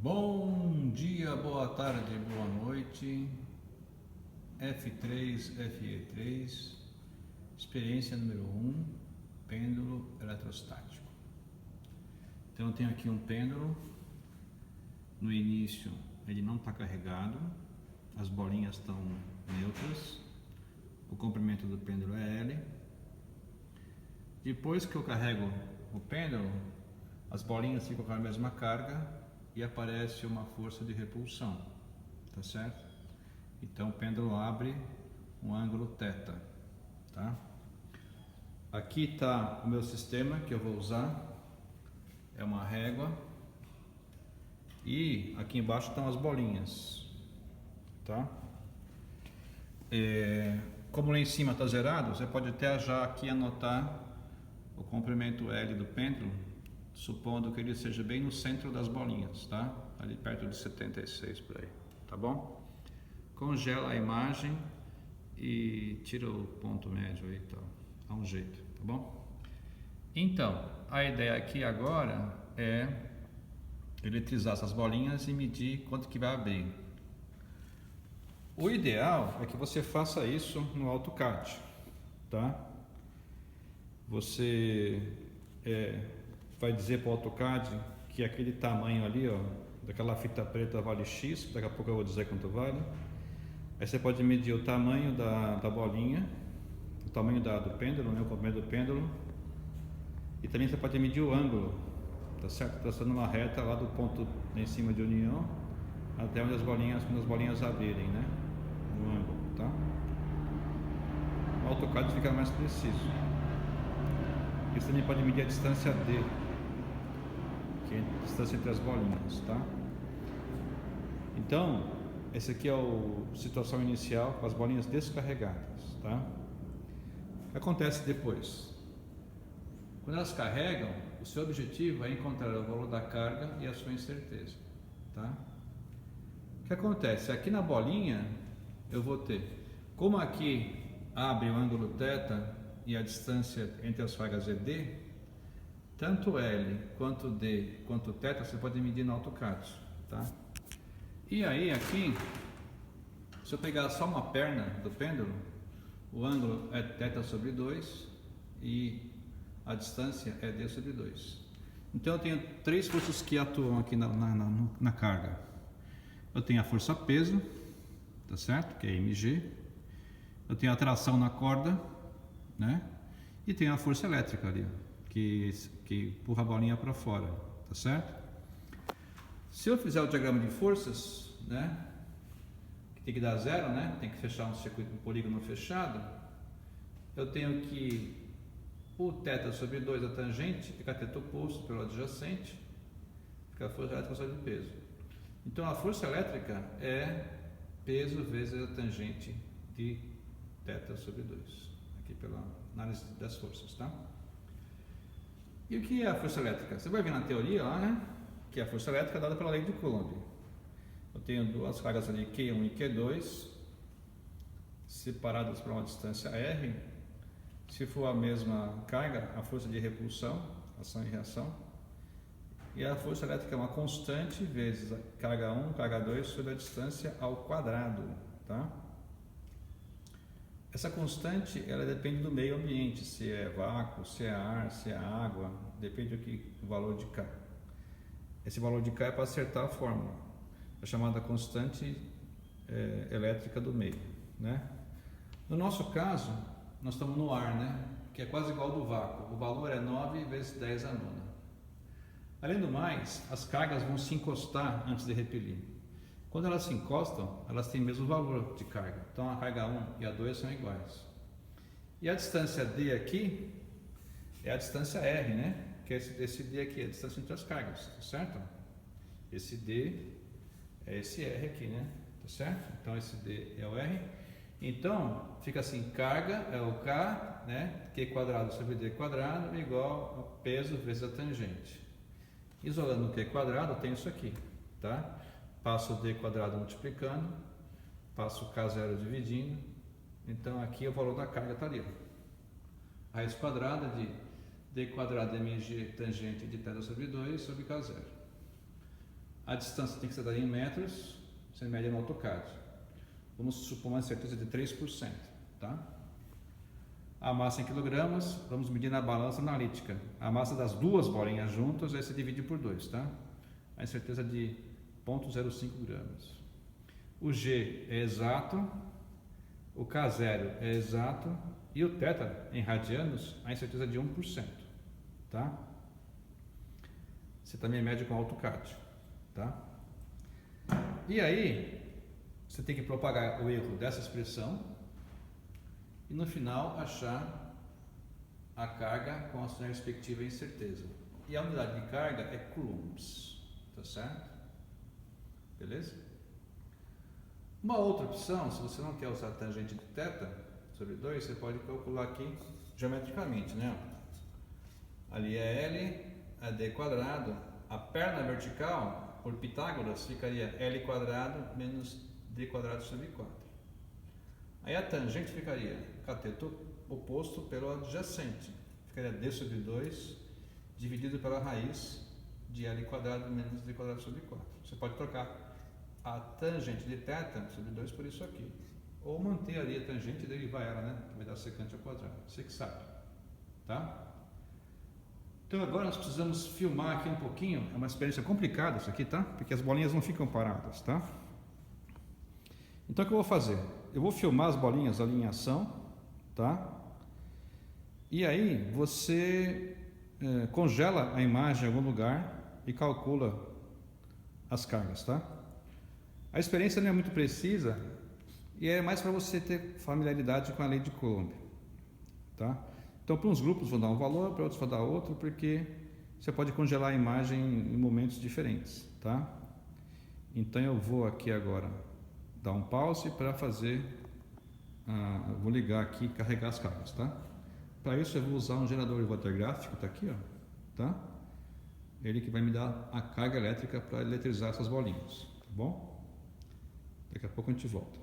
Bom dia, boa tarde, boa noite. F3, FE3, experiência número 1, pêndulo eletrostático. Então eu tenho aqui um pêndulo, no início ele não está carregado, as bolinhas estão neutras, o comprimento do pêndulo é L. Depois que eu carrego o pêndulo, as bolinhas ficam com a mesma carga e aparece uma força de repulsão, tá certo? Então o pêndulo abre um ângulo θ, tá? Aqui está o meu sistema que eu vou usar, é uma régua, e aqui embaixo estão as bolinhas, tá? Como lá em cima está zerado, você pode até já aqui anotar o comprimento L do pêndulo, supondo que ele seja bem no centro das bolinhas, tá? Ali perto de 76 por aí, tá bom? Congela a imagem e tira o ponto médio aí, então, dá um jeito, tá bom? Então, a ideia aqui agora é eletrizar essas bolinhas e medir quanto que vai abrir. O ideal é que você faça isso no AutoCAD, tá? Você vai dizer para o AutoCAD que aquele tamanho ali, ó, daquela fita preta vale X, daqui a pouco eu vou dizer quanto vale. Aí você pode medir o tamanho da bolinha, o tamanho do pêndulo, né, o comprimento do pêndulo, e também você pode medir o ângulo, tá certo? Traçando uma reta lá do ponto em cima de união até onde quando as bolinhas abrirem, né, no ângulo, tá? O AutoCAD fica mais preciso. E você também pode medir a distância D, que é a distância entre as bolinhas, tá? Então, esse aqui é a situação inicial com as bolinhas descarregadas, tá? O que acontece depois? Quando elas carregam, o seu objetivo é encontrar o valor da carga e a sua incerteza, tá? O que acontece? Aqui na bolinha eu vou ter, como aqui abre o ângulo θ e a distância entre as fagas é D, tanto L quanto D quanto θ você pode medir no AutoCAD, tá? E aí aqui, se eu pegar só uma perna do pêndulo, o ângulo é θ sobre 2 e a distância é D sobre 2. Então eu tenho três forças que atuam aqui na carga. Eu tenho a força peso, tá certo? Que é mg. Eu tenho a tração na corda, né? E tenho a força elétrica ali, que empurra a bolinha para fora, tá certo? Se eu fizer o diagrama de forças, né, que tem que dar zero, né, tem que fechar um circuito, um polígono fechado, eu tenho que o θ sobre 2 a tangente, fica θ oposto pelo adjacente, fica a força elétrica sobre o peso. Então a força elétrica é peso vezes a tangente de θ sobre 2, aqui pela análise das forças, tá? E o que é a força elétrica? Você vai ver na teoria lá, né, que a força elétrica é dada pela lei de Coulomb. Eu tenho duas cargas ali, Q1 e Q2, separadas por uma distância R. Se for a mesma carga, a força de repulsão, ação e reação, e a força elétrica é uma constante vezes a carga 1, carga 2 sobre a distância ao quadrado, tá? Essa constante, ela depende do meio ambiente, se é vácuo, se é ar, se é água, depende do valor de K. Esse valor de K é para acertar a fórmula, é chamada constante elétrica do meio, né? No nosso caso, nós estamos no ar, né? Que é quase igual ao do vácuo, o valor é 9 vezes 10 a nona. Além do mais, as cargas vão se encostar antes de repelir. Quando elas se encostam, elas têm o mesmo valor de carga. Então a carga 1 e a 2 são iguais. E a distância D aqui é a distância R, né? Que é esse D aqui, é a distância entre as cargas, tá certo? Esse D é esse R aqui, né? Tá certo? Então esse D é o R. Então fica assim, carga é o K, né? Q quadrado sobre D quadrado igual a peso vezes a tangente. Isolando o Q quadrado, eu tenho isso aqui, tá? Passo o D quadrado multiplicando, passo o K0 dividindo, então aqui o valor da carga está ali. Raiz quadrada de D quadrado mg tangente de θ sobre 2 sobre K0. A distância tem que ser dada em metros, você mede no AutoCAD. Vamos supor uma certeza de 3%, tá? A massa em quilogramas, vamos medir na balança analítica. A massa das duas bolinhas juntas, aí você divide por 2, tá? A incerteza de 0,05 gramas. O G é exato, o K0 é exato e o θ em radianos, a incerteza de 1%, tá? Você também mede com AutoCAD, tá? E aí, você tem que propagar o erro dessa expressão e no final achar a carga com a sua respectiva incerteza. E a unidade de carga é coulombs, tá certo? Beleza? Uma outra opção, se você não quer usar a tangente de θ sobre 2, você pode calcular aqui geometricamente, né? Ali é L, é D quadrado, a perna vertical, por Pitágoras, ficaria L quadrado menos D quadrado sobre 4. Aí a tangente ficaria cateto oposto pelo adjacente, ficaria D sobre 2 dividido pela raiz de L quadrado menos D quadrado sobre 4. Você pode trocar a tangente de θ sobre 2 por isso aqui, ou manter ali a tangente e derivar ela, né? Que vai dar secante ao quadrado, você que sabe, tá? Então agora nós precisamos filmar aqui um pouquinho, é uma experiência complicada isso aqui, tá? Porque as bolinhas não ficam paradas, tá? Então o que eu vou fazer? Eu vou filmar as bolinhas ali em ação, tá? E aí você congela a imagem em algum lugar e calcula as cargas, tá? A experiência não é muito precisa e é mais para você ter familiaridade com a lei de Coulomb, tá? Então, para uns grupos vou dar um valor, para outros vou dar outro, porque você pode congelar a imagem em momentos diferentes, tá? Então, eu vou aqui agora dar um pause para fazer, vou ligar aqui e carregar as cargas, tá? Para isso, eu vou usar um gerador de water gráfico, tá aqui, ó, tá? Ele que vai me dar a carga elétrica para eletrizar essas bolinhas, tá bom? Daqui a pouco a gente volta.